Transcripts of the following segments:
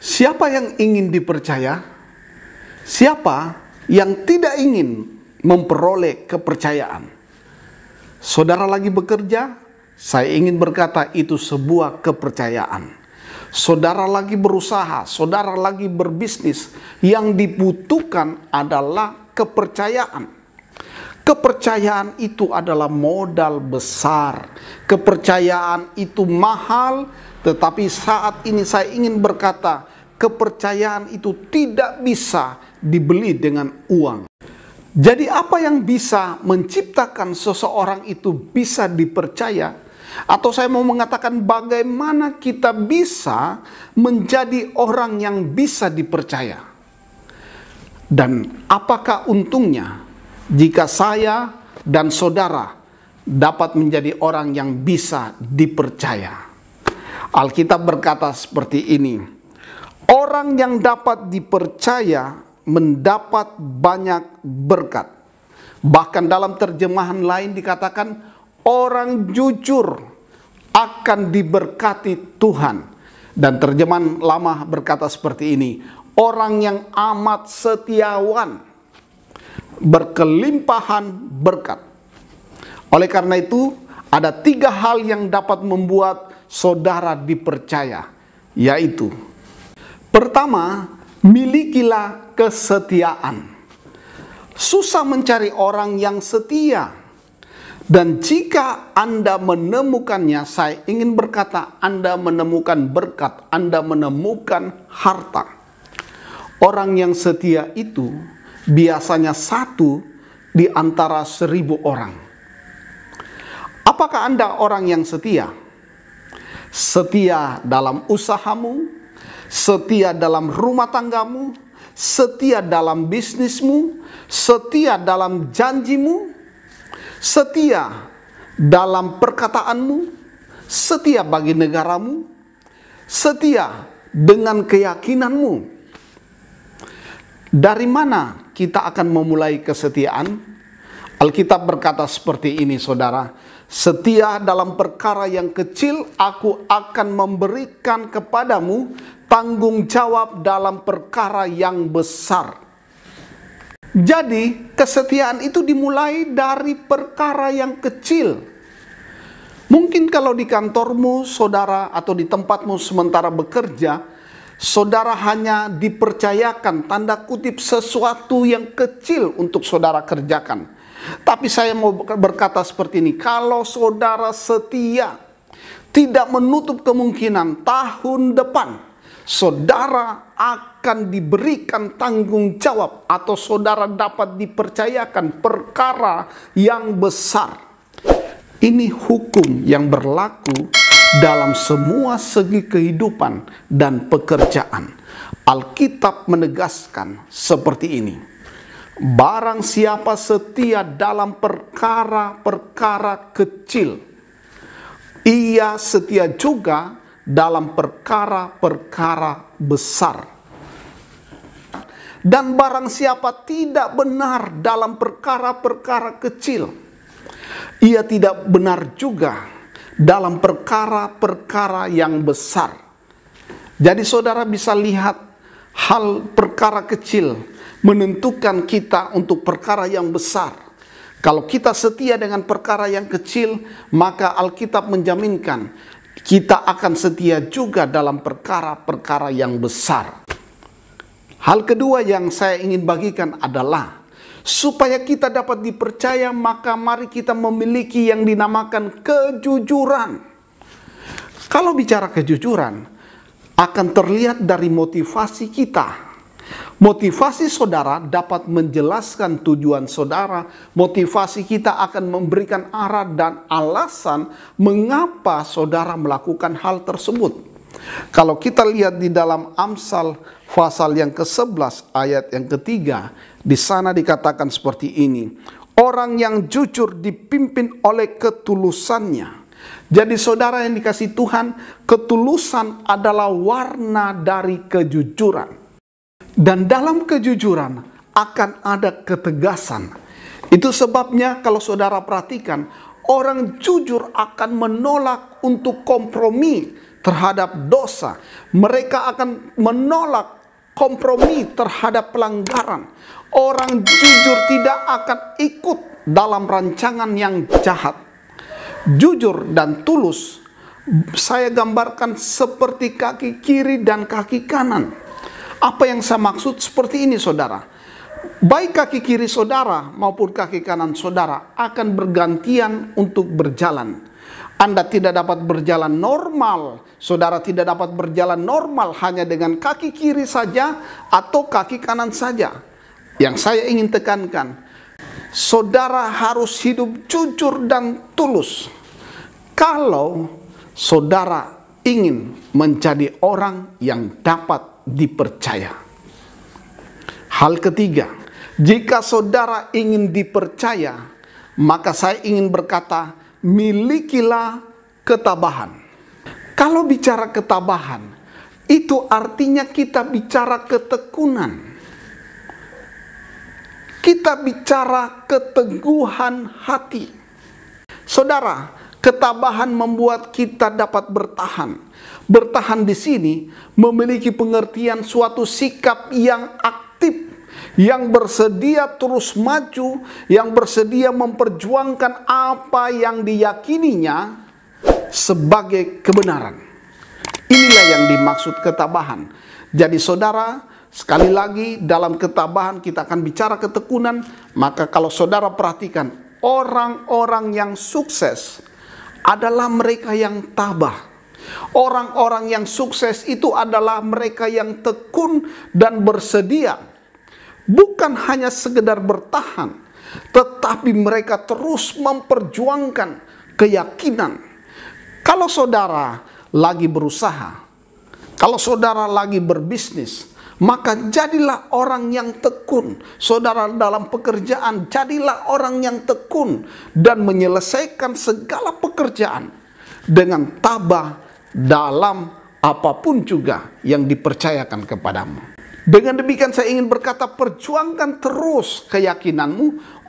Siapa yang ingin dipercaya? Siapa yang tidak ingin memperoleh kepercayaan? Saudara lagi bekerja, saya ingin berkata itu sebuah kepercayaan. Saudara lagi berusaha, saudara lagi berbisnis, yang dibutuhkan adalah kepercayaan. Kepercayaan itu adalah modal besar. Kepercayaan itu mahal, tetapi saat ini saya ingin berkata, kepercayaan itu tidak bisa dibeli dengan uang. Jadi apa yang bisa menciptakan seseorang itu bisa dipercaya? Atau saya mau mengatakan bagaimana kita bisa menjadi orang yang bisa dipercaya? Dan apakah untungnya jika saya dan saudara dapat menjadi orang yang bisa dipercaya? Alkitab berkata seperti ini, orang yang dapat dipercaya mendapat banyak berkat. Bahkan dalam terjemahan lain dikatakan, orang jujur akan diberkati Tuhan. Dan terjemahan lama berkata seperti ini, orang yang amat setiawan, berkelimpahan berkat. Oleh karena itu, ada 3 hal yang dapat membuat saudara dipercaya, yaitu pertama, milikilah kesetiaan. Susah mencari orang yang setia. Dan jika Anda menemukannya, saya ingin berkata, Anda menemukan berkat, Anda menemukan harta. Orang yang setia itu biasanya 1 di antara 1000 orang. Apakah Anda orang yang setia? Setia dalam usahamu, setia dalam rumah tanggamu, setia dalam bisnismu, setia dalam janjimu, setia dalam perkataanmu, setia bagi negaramu, setia dengan keyakinanmu. Dari mana kita akan memulai kesetiaan? Alkitab berkata seperti ini, saudara. Setia dalam perkara yang kecil, aku akan memberikan kepadamu tanggung jawab dalam perkara yang besar. Jadi, kesetiaan itu dimulai dari perkara yang kecil. Mungkin kalau di kantormu, saudara, atau di tempatmu sementara bekerja, saudara hanya dipercayakan tanda kutip sesuatu yang kecil untuk saudara kerjakan. Tapi saya mau berkata seperti ini, kalau saudara setia, tidak menutup kemungkinan tahun depan saudara akan diberikan tanggung jawab atau saudara dapat dipercayakan perkara yang besar. Ini hukum yang berlaku dalam semua segi kehidupan dan pekerjaan. Alkitab menegaskan seperti ini. Barang siapa setia dalam perkara-perkara kecil, ia setia juga dalam perkara-perkara besar. Dan barang siapa tidak benar dalam perkara-perkara kecil, ia tidak benar juga dalam perkara-perkara yang besar. Jadi saudara bisa lihat hal perkara kecil menentukan kita untuk perkara yang besar. Kalau kita setia dengan perkara yang kecil, maka Alkitab menjaminkan kita akan setia juga dalam perkara-perkara yang besar. Hal kedua yang saya ingin bagikan adalah, supaya kita dapat dipercaya, maka mari kita memiliki yang dinamakan kejujuran. Kalau bicara kejujuran, akan terlihat dari motivasi kita. Motivasi saudara dapat menjelaskan tujuan saudara. Motivasi kita akan memberikan arah dan alasan mengapa saudara melakukan hal tersebut. Kalau kita lihat di dalam Amsal pasal yang ke-11 ayat yang ketiga, di sana dikatakan seperti ini. Orang yang jujur dipimpin oleh ketulusannya. Jadi saudara yang dikasih Tuhan, ketulusan adalah warna dari kejujuran. Dan dalam kejujuran akan ada ketegasan. Itu sebabnya kalau saudara perhatikan, Orang jujur akan menolak untuk kompromi terhadap dosa. Mereka akan menolak kompromi terhadap pelanggaran. Orang jujur tidak akan ikut dalam rancangan yang jahat. Jujur dan tulus saya gambarkan seperti kaki kiri dan kaki kanan. Apa yang saya maksud seperti ini, saudara. Baik kaki kiri saudara maupun kaki kanan saudara akan bergantian untuk berjalan. Anda tidak dapat berjalan normal, saudara tidak dapat berjalan normal hanya dengan kaki kiri saja atau kaki kanan saja. Yang saya ingin tekankan, saudara harus hidup jujur dan tulus. Kalau saudara ingin menjadi orang yang dapat dipercaya. Hal ketiga, jika saudara ingin dipercaya, maka saya ingin berkata, milikilah ketabahan. Kalau bicara ketabahan, itu artinya kita bicara ketekunan. Kita bicara keteguhan hati. Saudara, ketabahan membuat kita dapat bertahan. Bertahan di sini memiliki pengertian suatu sikap yang aktif, yang bersedia terus maju, yang bersedia memperjuangkan apa yang diyakininya sebagai kebenaran. Inilah yang dimaksud ketabahan. Jadi saudara, sekali lagi dalam ketabahan kita akan bicara ketekunan. Maka kalau saudara perhatikan, orang-orang yang sukses adalah mereka yang tabah. Orang-orang yang sukses itu adalah mereka yang tekun dan bersedia. Bukan hanya sekedar bertahan, tetapi mereka terus memperjuangkan keyakinan. Kalau saudara lagi berusaha, kalau saudara lagi berbisnis, maka jadilah orang yang tekun. Saudara dalam pekerjaan, jadilah orang yang tekun dan menyelesaikan segala pekerjaan dengan tabah dalam apapun juga yang dipercayakan kepadamu. Dengan demikian saya ingin berkata, perjuangkan terus keyakinanmu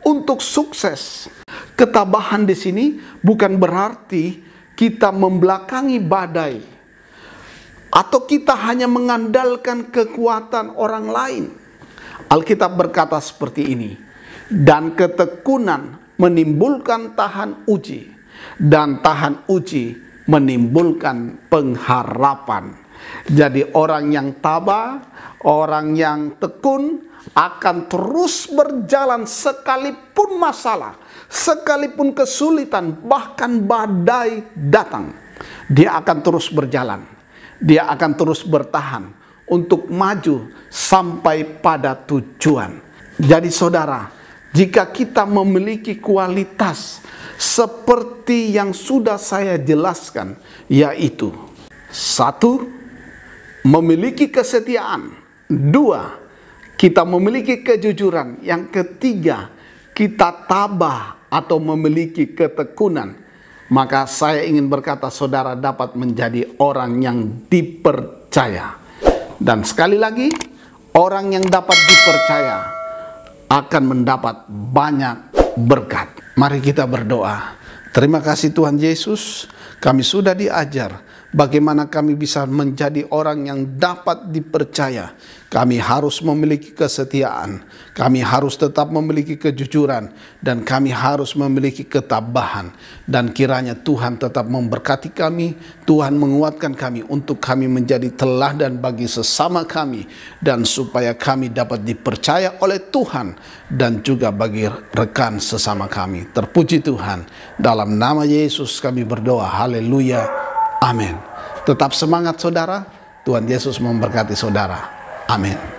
untuk sukses. Ketabahan di sini bukan berarti kita membelakangi badai, atau kita hanya mengandalkan kekuatan orang lain. Alkitab berkata seperti ini, dan ketekunan menimbulkan tahan uji, dan tahan uji menimbulkan pengharapan. Jadi orang yang tabah, orang yang tekun akan terus berjalan sekalipun masalah, sekalipun kesulitan, bahkan badai datang. Dia akan terus berjalan. Dia akan terus bertahan untuk maju sampai pada tujuan. Jadi saudara, jika kita memiliki kualitas seperti yang sudah saya jelaskan, yaitu 1, memiliki kesetiaan. 2, kita memiliki kejujuran. Yang ketiga, kita tabah atau memiliki ketekunan. Maka saya ingin berkata saudara dapat menjadi orang yang dipercaya. Dan sekali lagi, orang yang dapat dipercaya akan mendapat banyak berkat. Mari kita berdoa. Terima kasih Tuhan Yesus, kami sudah diajar bagaimana kami bisa menjadi orang yang dapat dipercaya. Kami harus memiliki kesetiaan, kami harus tetap memiliki kejujuran, dan kami harus memiliki ketabahan. Dan kiranya Tuhan tetap memberkati kami, Tuhan menguatkan kami untuk kami menjadi teladan bagi sesama kami, dan supaya kami dapat dipercaya oleh Tuhan dan juga bagi rekan sesama kami. Terpuji Tuhan, dalam nama Yesus kami berdoa, haleluya, amin. Tetap semangat saudara, Tuhan Yesus memberkati saudara, amin.